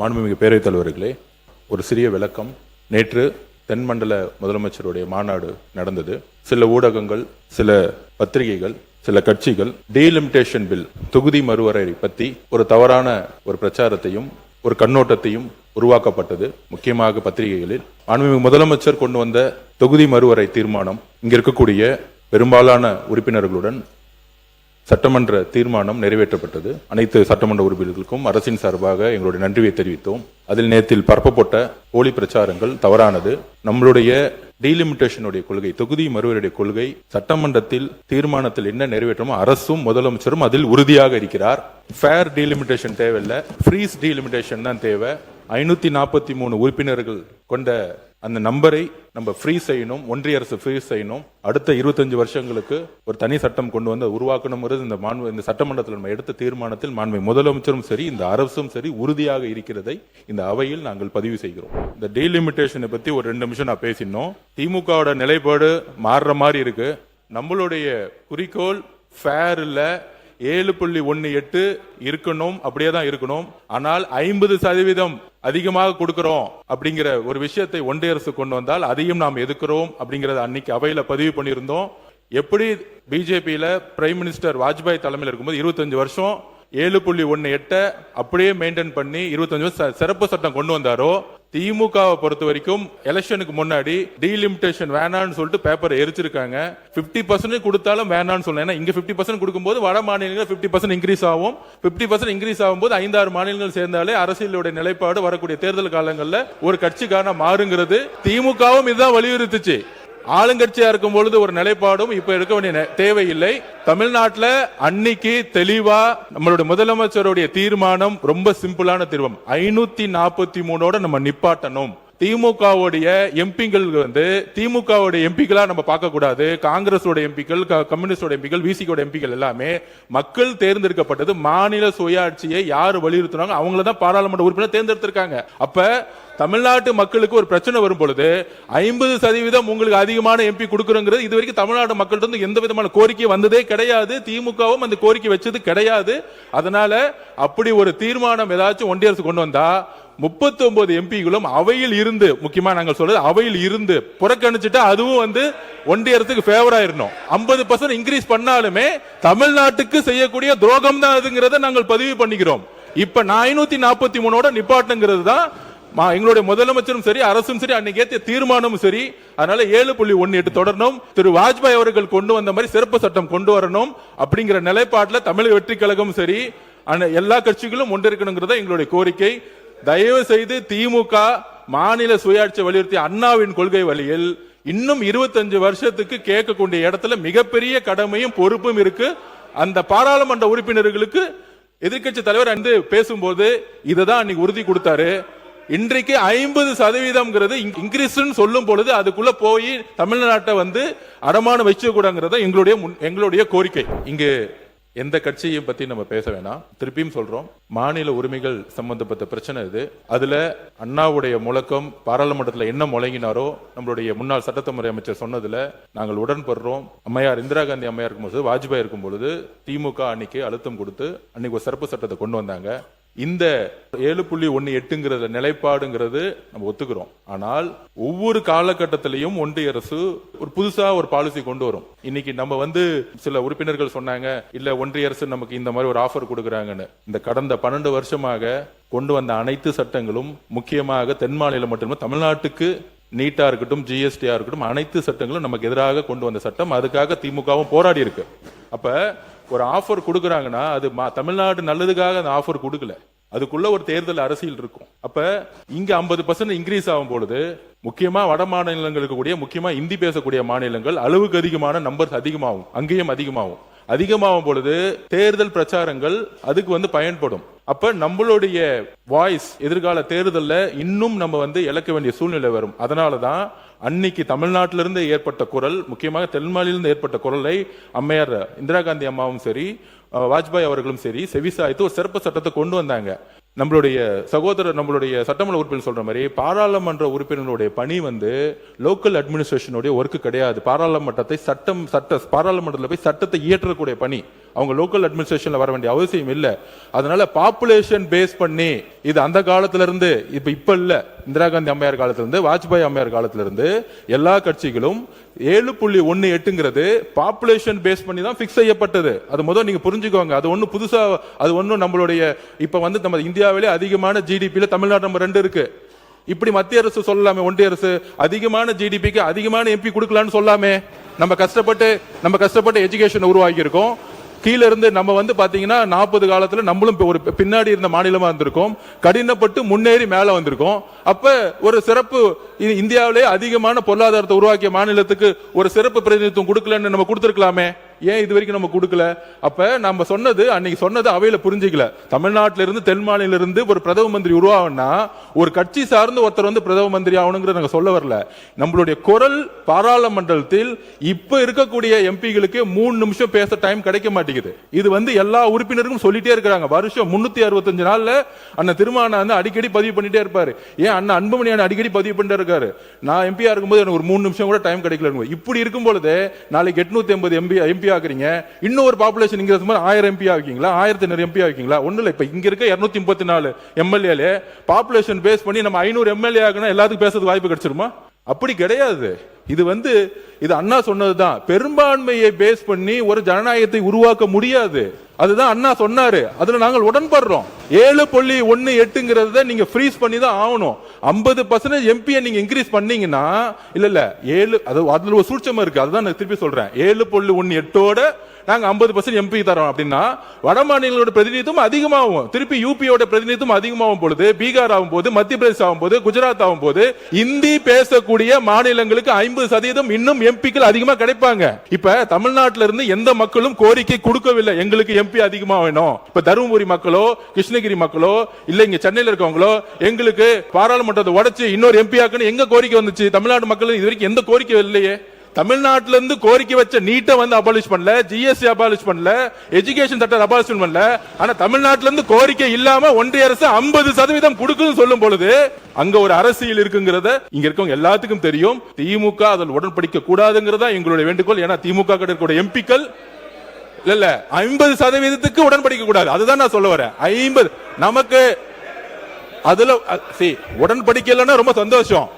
மாண்புமிகு பேரவைத் தலைவர்களே, ஒரு சிறிய விளக்கம். நேற்று தென்மண்டல முதலமைச்சருடைய மாநாடு நடந்தது. சில ஊடகங்கள், சில பத்திரிகைகள், சில கட்சிகள் டீலிமிட்டேஷன் பில், தொகுதி மறுவரையறை பற்றி ஒரு தவறான ஒரு பிரச்சாரத்தையும் ஒரு கண்ணோட்டத்தையும் உருவாக்கப்பட்டது. முக்கியமாக பத்திரிகைகளில் மாண்புமிகு முதலமைச்சர் கொண்டு வந்த தொகுதி மறுவரை தீர்மானம் இங்க இருக்கக்கூடிய பெரும்பாலான உறுப்பினர்களுடன் சட்டமன்ற தீர்மானம் நிறைவேற்றப்பட்டது. அனைத்து சட்டமன்ற உறுப்பினர்களுக்கும் அரசின் சார்பாக எங்களுடைய நன்றியை தெரிவித்தோம். அதில் நேரத்தில் பரப்பப்பட்ட போலி பிரச்சாரங்கள் தவறானது. நம்மளுடைய டீலிமிட்டேஷனுடைய கொள்கை, தொகுதி மறுவரையுடைய கொள்கை சட்டமன்றத்தில் தீர்மானத்தில் என்ன நிறைவேற்றமோ அரசும் முதலமைச்சரும் அதில் உறுதியாக இருக்கிறார். ஃபேர் டீலிமிட்டேஷன் தேவையில்லை, ஃப்ரீஸ் டீலிமிட்டேஷன் தான் தேவை. 543 உறுப்பினர்கள் கொண்ட அந்த நம்பரை நம்ம ஃப்ரீ செய்யணும், ஒன்றிய அரசு ஃப்ரீ செய்யணும். அடுத்த 25 வருஷங்களுக்கு ஒரு தனி சட்டம் கொண்டு வந்து உருவாக்கணுங்கிறது இந்த சட்டமன்றத்தில் நம்ம எடுத்த தீர்மானத்தில் மாண்புமிகு முதலமைச்சரும் சரி, இந்த அரசும் சரி உறுதியாக இருக்கிறதை இந்த அவையில் நாங்கள் பதிவு செய்கிறோம். இந்த டீலிமிட்டேஷனை பத்தி ஒரு 2 நிமிஷம் நான் பேசினோம். திமுகவோட நிலைப்பாடு மாறுற மாதிரி இருக்கு. நம்மளுடைய குறிக்கோள் ஃபேர் இல்ல, 7.18 இருக்கணும், அப்படியே தான் இருக்கணும். ஆனால் 50% அதிகமாக கொடுக்கிறோம் அப்படிங்கிற ஒரு விஷயத்தை ஒன்றிய அரசு கொண்டு வந்தால் அதையும் நாம் எதிர்க்கிறோம் அப்படிங்கறத அன்னைக்கு அவையில பதிவு பண்ணியிருந்தோம். எப்படி பிஜேபியில பிரைம் மினிஸ்டர் வாஜ்பாய் தலைமையில் இருக்கும்போது 25 வருஷம் 7.18 அப்படியே மெயின்டைன் பண்ணி 25 வருஷம் சிறப்பு சட்டம் கொண்டு வந்தாரோ, திமுகவை பொறுத்த வரைக்கும் எலெக்ஷனுக்கு முன்னாடி டீலிமிட்டேஷன் வேணான்னு சொல்லிட்டு பேப்பர் எரிச்சிருக்காங்க. 50% கொடுத்தாலும் வேணான்னு சொல்லணும். ஏன்னா இங்க 50% கொடுக்கும்போது வட மாநிலங்கள் 50% இன்க்ரீஸ் ஆகும். 50% இன்க்ரீஸ் ஆகும்போது 5-6 மாநிலங்கள் சேர்ந்தாலே அரசியலுடைய நிலைப்பாடு வரக்கூடிய தேர்தல் காலங்களில் ஒரு கட்சிக்கான மாறுங்கிறது திமுகவும் இதுதான் வலியுறுத்துச்சு. ஆளுங்கட்சியா இருக்கும் பொழுது ஒரு நிலைப்பாடும் இப்ப இருக்க வேண்டிய தேவையில்லை. தமிழ்நாட்டில் அன்னைக்கு தெளிவா நம்மளுடைய முதலமைச்சருடைய தீர்மானம் ரொம்ப சிம்பிளான தீர்மானம். 543 நம்ம நிப்பாட்டணும். திமுகவுடைய எம்பிக்கள் திமுகவுடைய எம்பிக்களா நம்ம பார்க்க கூடாது. காங்கிரஸோட எம்பிக்கள், கம்யூனிஸ்டோட எம்பிக்கள், விசிகோட எம்பிக்கள் எல்லாமே மக்கள் தேர்ந்தெடுக்கப்பட்டது. மாநில சுயாட்சியை யார் வலியுறுத்தினாங்க அவங்கள தான் பாராளுமன்ற உறுப்பினர் தேர்ந்தெடுத்திருக்காங்க. அப்ப தமிழ்நாட்டு மக்களுக்கு ஒரு பிரச்சனை வரும் பொழுது 50% உங்களுக்கு அதிகமான எம்பி கொடுக்கறோங்கிறது இது வரைக்கும் தமிழ்நாடு மக்கள்கிட்ட எந்த விதமான கோரிக்கை வந்ததே கிடையாது. திமுகவும் அந்த கோரிக்கை வச்சது கிடையாது. அதனால அப்படி ஒரு தீர்மானம் ஏதாச்சும் ஒன்றிய அரசு கொண்டு வந்தா 39 எம்பிகளும் அவையில் இருந்து, முக்கியமா நாங்கள் சொல்றது அவையில் இருந்து புறக்கணிச்சுட்டா அதுவும் ஒன்றிய அரசுக்கு ஃபேவர் ஆயிரணும். 50% இன்க்ரீஸ் பண்ணாலுமே தமிழ்நாட்டுக்கு செய்யக்கூடிய துரோகம் தான் அதுங்கிறத நாங்கள் பதிவு பண்ணிக்கிறோம். இப்ப 543 நிப்பாட்டுங்கிறது தான் எங்களுடைய முதலமைச்சரும் சரி, அரசும் சரி, அன்னைக்கு ஏற்றிய தீர்மானமும் சரி. அதனால 7.18 தொடரணும். திரு வாஜ்பாய் அவர்கள் கொண்டு வந்த மாதிரி சிறப்பு சட்டம் கொண்டு வரணும் அப்படிங்கிற நிலைப்பாட்டில் தமிழக வெற்றி கழகம் சரி, எல்லா கட்சிகளும் ஒன்றிருக்கணுங்கிறத எங்களுடைய கோரிக்கை. தயவு செய்து திமுக மாநில சுயாட்சி வலியுறுத்தி அண்ணாவின் கொள்கை வழியில் இன்னும் 25 வருஷத்துக்கு கேட்கக்கூடிய இடத்துல மிகப்பெரிய கடமையும் பொறுப்பும் இருக்கு. அந்த பாராளுமன்ற உறுப்பினர்களுக்கு எதிர்கட்சி தலைவர் பேசும்போது இததான் அன்னைக்கு உறுதி கொடுத்தாரு. இன்றைக்கு 50% இன்கிரீஸ் சொல்லும் பொழுது அதுக்குள்ள போய் தமிழ்நாட்டை அடமான வச்சு கூடாங்கிறத எங்களுடைய கோரிக்கை. இங்கு எந்த கட்சியை பத்தி நம்ம பேச வேணாம். திருப்பியும் சொல்றோம், மாநில உரிமைகள் சம்பந்தப்பட்ட பிரச்சனை இது. அதுல அண்ணாவுடைய முழக்கம் பாராளுமன்றத்தில் என்ன முழங்கினாரோ நம்மளுடைய முன்னாள் சட்டத்துறை அமைச்சர் சொன்னதுல நாங்கள் உடன்படுறோம். அம்மையார் இந்திரா காந்தி அம்மையார் இருக்கும்போது, வாஜ்பாய் இருக்கும் பொழுது திமுக அன்னைக்கு அழுத்தம் கொடுத்து அன்னைக்கு ஒரு சிறப்பு சட்டத்தை கொண்டு வந்தாங்க. இந்த 7.18 நிலைப்பாடுங்கிறது நம்ம ஒத்துக்கிறோம். ஆனால் ஒவ்வொரு காலகட்டத்திலையும் ஒன்றிய அரசு ஒரு புதுசா ஒரு பாலிசி கொண்டு வரும். இன்னைக்கு நம்ம சில உறுப்பினர்கள் சொன்னாங்க, இல்ல ஒன்றிய அரசு நமக்கு இந்த மாதிரி ஒரு ஆஃபர் கொடுக்கறாங்கன்னு. இந்த கடந்த 12 வருஷமாக கொண்டு வந்த அனைத்து சட்டங்களும், முக்கியமாக தென் மாநிலம் மட்டுமே தமிழ்நாட்டுக்கு நீட்டா இருக்கட்டும், ஜிஎஸ்டியா இருக்கட்டும், அனைத்து சட்டங்களும் நமக்கு எதிராக கொண்டு வந்த சட்டம். அதுக்காக திமுகவும் போராடி இருக்கு. அப்ப ஒரு ஆஃபர் கொடுக்கறாங்கன்னா அது தமிழ்நாடு நல்லதுக்காக அந்த ஆஃபர் கொடுக்கல. அதுக்குள்ள ஒரு தேர்தல் அரசியல் இருக்கும். அப்ப இங்க 50% இன்க்ரீஸ் ஆகும் பொழுது முக்கியமா வட மாநிலங்களுக்கு கூடிய, முக்கியமா இந்தி பேசக்கூடிய மாநிலங்கள் அளவுக்கு அதிகமான நம்பர்ஸ் அதிகமாகும், அங்கேயும் அதிகமாகும் பொழுது தேர்தல் பிரச்சாரங்கள் அதுக்கு பயன்படும். அப்ப நம்மளுடைய வாய்ஸ் எதிர்கால தேர்தல்ல இன்னும் நம்ம இழக்க வேண்டிய சூழ்நிலை வரும். அதனாலதான் அன்னைக்கு தமிழ்நாட்டிலிருந்து ஏற்பட்ட குரல், முக்கியமாக தென் மாநிலிருந்து ஏற்பட்ட குரலை அம்மையார் இந்திரா காந்தி அம்மாவும் சரி, வாஜ்பாய் அவர்களும் சரி செவிசாய்த்து ஒரு சிறப்பு சட்டத்தை கொண்டு வந்தாங்க. நம்மளுடைய சகோதரர், நம்மளுடைய சட்டமன்ற உறுப்பினர் சொல்ற மாதிரி பாராளுமன்ற உறுப்பினர்களுடைய பணி லோக்கல் அட்மினிஸ்ட்ரேஷனுடைய ஒர்க் கிடையாது. பாராளுமன்றத்தை பாராளுமன்றத்தில் போய் சட்டத்தை இயற்றக்கூடிய பணி அவங்க லோக்கல் அட்மினிஸ்ட்ரேஷன்ல வர வேண்டிய அவசியம் இல்லை. அதனால பாப்புலேஷன் பேஸ் பண்ணி இது அந்த காலத்துல இருந்து இப்ப இல்ல, இந்திரா காந்தி அம்மையார் காலத்துல இருந்து வாஜ்பாய் அம்மையார் காலத்துல இருந்து எல்லா கட்சிகளும் 7.18ங்கிறது பாப்புலேஷன் பேஸ் பண்ணி தான் பிக்ஸ் செய்யப்பட்டது. அது முதல்ல நீங்க புரிஞ்சுக்கோங்க. அது ஒன்னும் புதுசா, அது ஒன்னும் நம்மளுடைய இப்ப வந்து நம்ம இந்தியாவிலே அதிகமான ஜிடிபியில தமிழ்நாடு நம்பர் 2 இருக்கு. இப்படி மத்திய அரசு சொல்லலாமே, ஒன்றிய அரசு அதிகமான ஜிடிபிக்கு அதிகமான எம்பி கொடுக்கலாம்னு சொல்லாமே. நம்ம கஷ்டப்பட்டு எஜுகேஷன் உருவாக்கி இருக்கோம். கீழ இருந்து நம்ம வந்து பாத்தீங்கன்னா 40 காலத்துல நம்மளும் ஒரு பின்னாடி இருந்த மாநிலமா இருந்திருக்கோம், கடினப்பட்டு முன்னேறி மேல வந்திருக்கோம். அப்ப ஒரு சிறப்பு, இந்தியாவிலே அதிகமான பொருளாதாரத்தை உருவாக்கிய மாநிலத்துக்கு ஒரு சிறப்பு பிரதிநிதித்துவம் கொடுக்கலன்னு நம்ம கொடுத்திருக்கலாமே. ஏன் இது வரைக்கும் நம்ம கொடுக்கல? அப்ப நம்ம சொன்னது அன்னைக்கு சொன்னது அவையில புரிஞ்சுக்கல. தமிழ்நாட்டில இருந்து தென் மாநில இருந்து ஒரு பிரதம மந்திரி உருவாகணும்னா ஒரு கட்சி சார்ந்து ஒருத்தர் வந்து பிரதம மந்திரி ஆகணுங்கிறத நாங்க சொல்ல வரல. நம்மளுடைய குரல் பாராளுமன்றத்தில் இப்ப இருக்கக்கூடிய எம்பிகளுக்கு 3 நிமிஷம் பேச டைம் கிடைக்க மாட்டேங்குது. இது வந்து எல்லா உறுப்பினருக்கும் சொல்லிட்டே இருக்காங்க. வருஷம் 365 நாள்ல அண்ணன் திருமாவளவன் அடிக்கடி பதிவு பண்ணிட்டே இருப்பாரு. ஏன் அண்ணன் அன்புமணி அடிக்கடி பதிவு பண்ணிட்டே இருக்காரு, நான் எம்பியா இருக்கும்போது எனக்கு ஒரு 3 நிமிஷம் கூட டைம் கிடைக்கல. இப்படி இருக்கும் பொழுது நாளைக்கு 880 எம்பி ஆக்குறீங்க, இன்னும் ஒரு பாப்புலேஷன் இங்க 1000 எம்பி ஆக்கீங்களா, 1500 எம்பி ஆக்கீங்களா? ஒண்ணு இல்ல. இப்ப இங்க இருக்க 234 எம்எல்ஏ பாப்புலேஷன் பேஸ் பண்ணி நம்ம 500 எம்எல்ஏ ஆகணும், எல்லாத்துக்கும் பேசுறதுக்கு வாய்ப்பு கிடைச்சிருமா? அப்படி கிடையாது. இது அண்ணா சொன்னதுதான். பெரும்பான்மையை பேஸ் பண்ணி ஒரு ஜனநாயகத்தை உருவாக்க முடியாது. அதுதான் அண்ணா சொன்னாரு. அதுல நாங்கள் உடன்படுறோம். 7.18ங்கிறத நீங்க ஃப்ரீஸ் பண்ணி தான் ஆகணும். 50% எம்பியை நீங்க இன்க்ரீஸ் பண்ணீங்கன்னா இல்ல 7 அதுல ஒரு சூட்சமா இருக்கு. அதுதான் நான் திருப்பி சொல்றேன். 7.18ஓட நாங்க 50% எம்பி தரோம் அப்படின்னா வட மாநிலங்களோட பிரதிநிதித்துவம் அதிகமாகும். திருப்பி யூபியோட பிரதிநிதித்துவம் அதிகமாகும் பொழுது, பீகார் ஆகும் போது, மத்திய பிரதேசம் ஆகும் போது, குஜராத் ஆகும் போது, இந்தி பேசக்கூடிய மாநிலங்களுக்கு 50% இன்னும் எம்பிக்கள் அதிகமா கிடைப்பாங்க. இப்ப தமிழ்நாட்டில இருந்து எந்த மக்களும் கோரிக்கை கொடுக்கவில்லை, எங்களுக்கு எம்பி அதிகமா வேணும். இப்ப தருமபுரி மக்களோ, கிருஷ்ணகிரி மக்களோ, இல்ல இங்க சென்னையில இருக்கவங்களோ எங்களுக்கு பாராளுமன்றத்தை உடைச்சு இன்னொரு எம்பி ஆக்குன்னு எங்க கோரிக்கை வந்துச்சு? தமிழ்நாடு மக்கள் இது வரைக்கும் எந்த கோரிக்கை இல்லையே. தமிழ்நாட்டில இருந்து கோரிக்கை வச்ச நீட்டை வந்து அபாலிஷ் பண்ணல, ஜிஎஸ்டி அபாலிஷ் பண்ணல, எஜுகேஷன் சட்டம் அபாலிஷ் பண்ணல. ஆனா தமிழ்நாட்டில இருந்து கோரிக்கை இல்லாம ஒன்றிய அரசு 50% கொடுக்குன்னு சொல்லும் பொழுது அங்க ஒரு அரசியல் இருக்குங்கிறத இங்க இருக்கவங்க எல்லாத்துக்கும் தெரியும். திமுக அதில் உடன்படிக்க கூடாதுங்கிறதா எங்களுடைய வேண்டுகோள். ஏன்னா திமுக கிட்ட எம்பிக்கள் இல்ல 50%க்கு உடன்படிக்க கூடாது. அதுதான் நான் சொல்ல வரேன். 50 நமக்கு அதுல உடன்படிக்கலன்னா ரொம்ப சந்தோஷம்.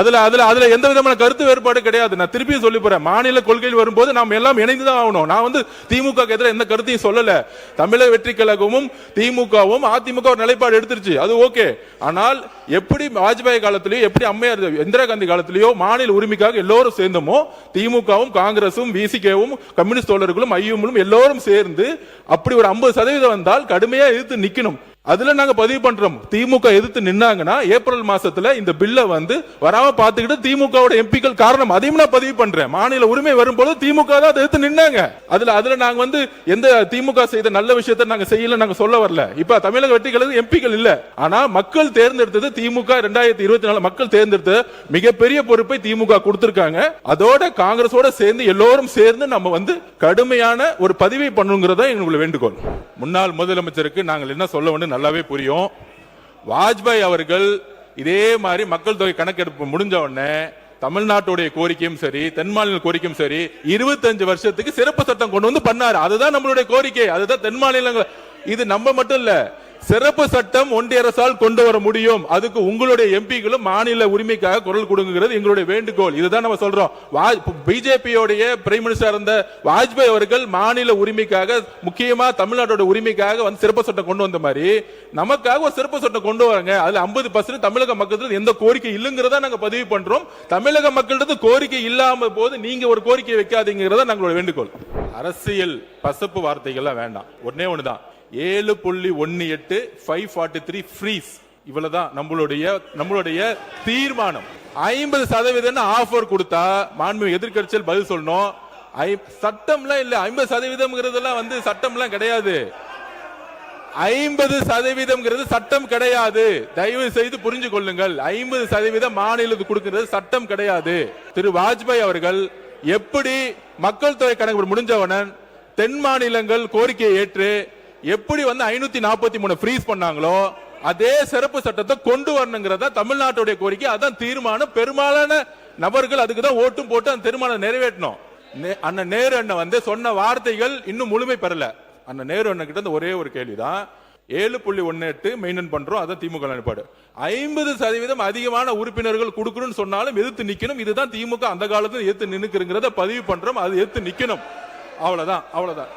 அதுல எந்த விதமான கருத்து வேறுபாடு கிடையாது. நான் திருப்பியும் சொல்லி போறேன், மாநில கொள்கையில் வரும்போது நாம் எல்லாம் இணைந்துதான் ஆகணும். நான் வந்து திமுக எதிராக எந்த கருத்தையும் சொல்லல. தமிழக வெற்றி கழகமும் திமுகவும் அதிமுக ஒரு நிலைப்பாடு எடுத்துருச்சு, அது ஓகே. ஆனால் எப்படி வாஜ்பாய் காலத்திலேயோ, எப்படி அம்மையார் இந்திரா காந்தி காலத்திலேயோ மாநில உரிமைக்காக எல்லோரும் சேர்ந்தோமோ, திமுகவும் காங்கிரசும் விசிகேவும் கம்யூனிஸ்ட் தோழர்களும் ஐயும்களும் எல்லோரும் சேர்ந்து அப்படி ஒரு 50% வந்தால் கடுமையா எதிர்த்து நிக்கணும். அதுல நாங்க பதிவு பண்றோம். திமுக எதிர்த்து நின்னாங்கன்னா ஏப்ரல் மாசத்துல இந்த பில்ல வந்து வராம பாத்துக்கிட்டு திமுகவோட எம்பிக்கள் காரணம், அதையும் நான் பதிவு பண்றேன். மாநில உரிமை வரும்போது திமுக தான் எதிர்த்து நின்னாங்க. அதுல நாங்க வந்து எந்த திமுக செய்த நல்ல விஷயத்தை நாங்க செய்யல, நாங்க சொல்ல வரல. இப்ப தமிழக வெற்றிகளுக்கு எம்பிக்கள் இல்ல. ஆனா மக்கள் தேர்ந்தெடுத்தது திமுக 2024 மக்கள் தேர்ந்தெடுத்த மிகப்பெரிய பொறுப்பை திமுக கொடுத்திருக்காங்க. அதோட காங்கிரஸோட சேர்ந்து எல்லோரும் சேர்ந்து நம்ம வந்து கடுமையான ஒரு பதிவை பண்ணுங்கிறதா எங்களுடைய வேண்டுகோள். முன்னாள் முதலமைச்சருக்கு நாங்கள் என்ன சொல்ல வேண்டும் நல்லாவே புரியும். வாஜ்பாய் அவர்கள் இதே மாதிரி மக்கள் தொகை கணக்கெடுப்பு முடிஞ்ச உடனே தமிழ்நாட்டுடைய கோரிக்கையும் சரி, தென் மாநில கோரிக்கையும் சரி, 25 வருஷத்துக்கு சிறப்பு சட்டம் கொண்டு வந்து பண்ணாரு. அதுதான் நம்மளுடைய கோரிக்கை. அதுதான் தென் மாநிலங்கள். இது நம்ம மட்டும் இல்ல, சிறப்பு சட்டம் ஒன்றிய அரசால் கொண்டு வர முடியும். அதுக்கு உங்களுடைய எம்பிகளும் மாநில உரிமைக்காக குரல் கொடுங்கிறது எங்களுடைய வேண்டுகோள். இதுதான் நம்ம சொல்றோம். பிஜேபியோடைய பிரைம் மினிஸ்டர் இருந்த வாஜ்பாய் அவர்கள் மாநில உரிமைக்காக, முக்கியமா தமிழ்நாட்டோட உரிமைக்காக வந்து சிறப்பு சட்டம் கொண்டு வந்த மாதிரி நமக்காக ஒரு சிறப்பு சட்டம் கொண்டு வராங்க. அதுல 50% தமிழக மக்களுக்கு எந்த கோரிக்கை இல்லைங்கிறதா நாங்க பதிவு பண்றோம். தமிழக மக்களுக்கு கோரிக்கை இல்லாம போது நீங்க ஒரு கோரிக்கை வைக்காதீங்கிறதா நம்மளோட வேண்டுகோள். அரசியல் பசப்பு வார்த்தைகள்லாம் வேண்டாம். ஒன்னே ஒண்ணுதான், 7.18 543 ஃப்ரீஸ். இவ்வளவுதான் நம்மளுடைய தீர்மானம். 50% ஆஃபர் கொடுத்தா மாண்புமிகு எதிர்க்கட்சிகள் பதில் சொல்லணும். சட்டம்லாம் இல்ல, 50% வந்து சட்டம்லாம் கிடையாது. 50% சட்டம் கிடையாது. தயவு செய்து புரிஞ்சு கொள்ளுங்கள். 50% மாநிலத்துக்கு கொடுக்கிறது சட்டம் கிடையாது. திரு வாஜ்பாய் அவர்கள் எப்படி மக்கள் தொகை கணக்கு முடிஞ்சவன தென் மாநிலங்கள் கோரிக்கையை ஏற்று எப்படி வந்து 543 ஃப்ரீஸ் பண்ணாங்களோ அதே சிறப்பு சட்டத்தை கொண்டு வரணுங்கிறதா தமிழ்நாட்டுடைய கோரிக்கை. அதான் தீர்மானம். பெரும்பாலான நபர்கள் அதுக்கு தான் ஓட்டும் போட்டு அந்த தீர்மானம் நிறைவேற்றணும். அண்ணன் நேரு அண்ணன் வந்து சொன்ன வார்த்தைகள் இன்னும் முழுமை பெறல. அண்ணன் நேரு அண்ணன் கிட்ட ஒரே ஒரு கேள்விதான். 7.18 மெயின்டைன் பண்றோம், அதான் திமுக நிலைப்பாடு. 50% அதிகமான உறுப்பினர்கள் கொடுக்கணும்னு சொன்னாலும் எதிர்த்து நிக்கணும். இதுதான் திமுக அந்த காலத்துல எதிர்த்து நின்னுக்குறத பதிவு பண்றோம். அது எதிர்த்து நிக்கணும். அவ்வளவுதான்.